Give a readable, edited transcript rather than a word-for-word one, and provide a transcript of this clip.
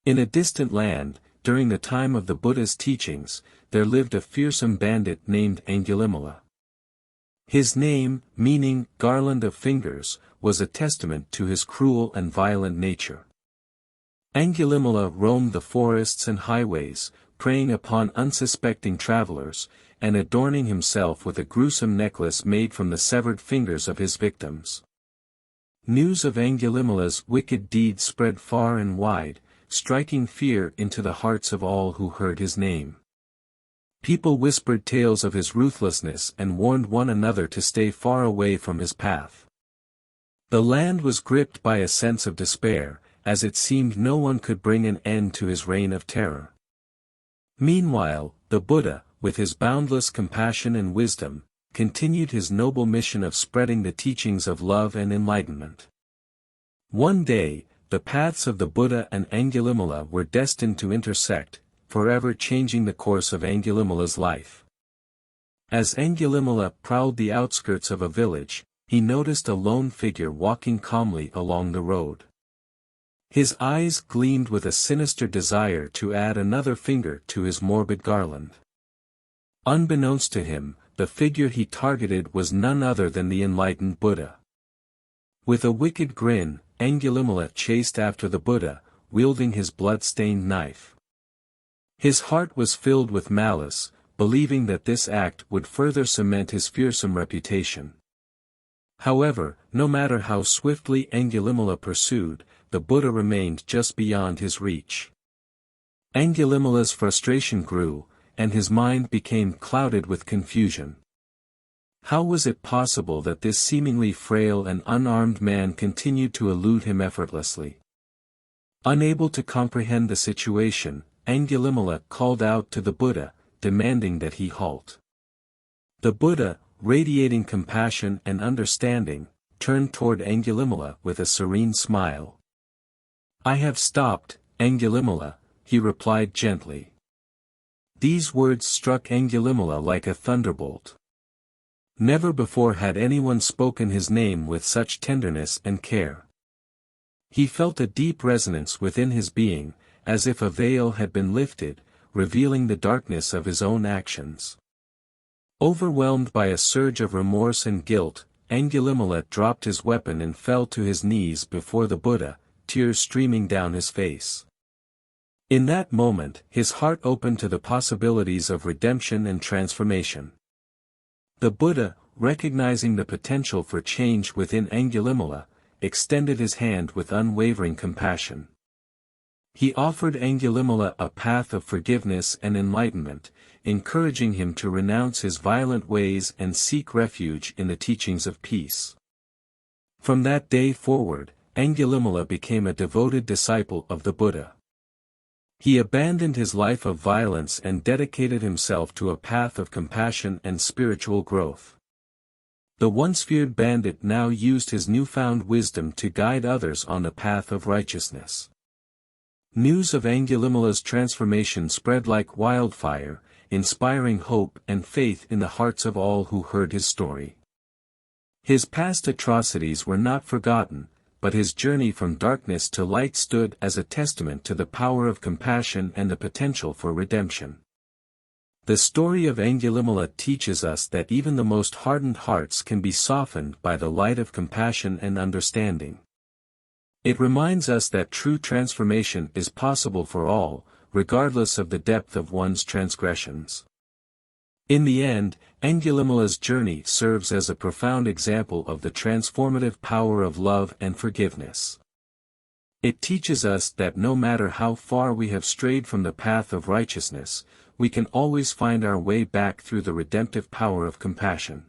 In a distant land, during the time of the Buddha's teachings, there lived a fearsome bandit named Angulimala. His name, meaning garland of fingers, was a testament to his cruel and violent nature. Angulimala roamed the forests and highways, preying upon unsuspecting travelers, and adorning himself with a gruesome necklace made from the severed fingers of his victims. News of Angulimala's wicked deeds spread far and wide, striking fear into the hearts of all who heard his name. People whispered tales of his ruthlessness and warned one another to stay far away from his path. The land was gripped by a sense of despair, as it seemed no one could bring an end to his reign of terror. Meanwhile, the Buddha, with his boundless compassion and wisdom, continued his noble mission of spreading the teachings of love and enlightenment. One day, the paths of the Buddha and Angulimala were destined to intersect, forever changing the course of Angulimala's life. As Angulimala prowled the outskirts of a village, he noticed a lone figure walking calmly along the road. His eyes gleamed with a sinister desire to add another finger to his morbid garland. Unbeknownst to him, the figure he targeted was none other than the enlightened Buddha. With a wicked grin, Angulimala chased after the Buddha, wielding his blood-stained knife. His heart was filled with malice, believing that this act would further cement his fearsome reputation. However, no matter how swiftly Angulimala pursued, the Buddha remained just beyond his reach. Angulimala's frustration grew, and his mind became clouded with confusion. How was it possible that this seemingly frail and unarmed man continued to elude him effortlessly? Unable to comprehend the situation, Angulimala called out to the Buddha, demanding that he halt. The Buddha, radiating compassion and understanding, turned toward Angulimala with a serene smile. "I have stopped, Angulimala," he replied gently. These words struck Angulimala like a thunderbolt. Never before had anyone spoken his name with such tenderness and care. He felt a deep resonance within his being, as if a veil had been lifted, revealing the darkness of his own actions. Overwhelmed by a surge of remorse and guilt, Angulimala dropped his weapon and fell to his knees before the Buddha, tears streaming down his face. In that moment, his heart opened to the possibilities of redemption and transformation. The Buddha, recognizing the potential for change within Angulimala, extended his hand with unwavering compassion. He offered Angulimala a path of forgiveness and enlightenment, encouraging him to renounce his violent ways and seek refuge in the teachings of peace. From that day forward, Angulimala became a devoted disciple of the Buddha. He abandoned his life of violence and dedicated himself to a path of compassion and spiritual growth. The once feared bandit now used his newfound wisdom to guide others on the path of righteousness. News of Angulimala's transformation spread like wildfire, inspiring hope and faith in the hearts of all who heard his story. His past atrocities were not forgotten, but his journey from darkness to light stood as a testament to the power of compassion and the potential for redemption. The story of Angulimala teaches us that even the most hardened hearts can be softened by the light of compassion and understanding. It reminds us that true transformation is possible for all, regardless of the depth of one's transgressions. In the end, Angulimala's journey serves as a profound example of the transformative power of love and forgiveness. It teaches us that no matter how far we have strayed from the path of righteousness, we can always find our way back through the redemptive power of compassion.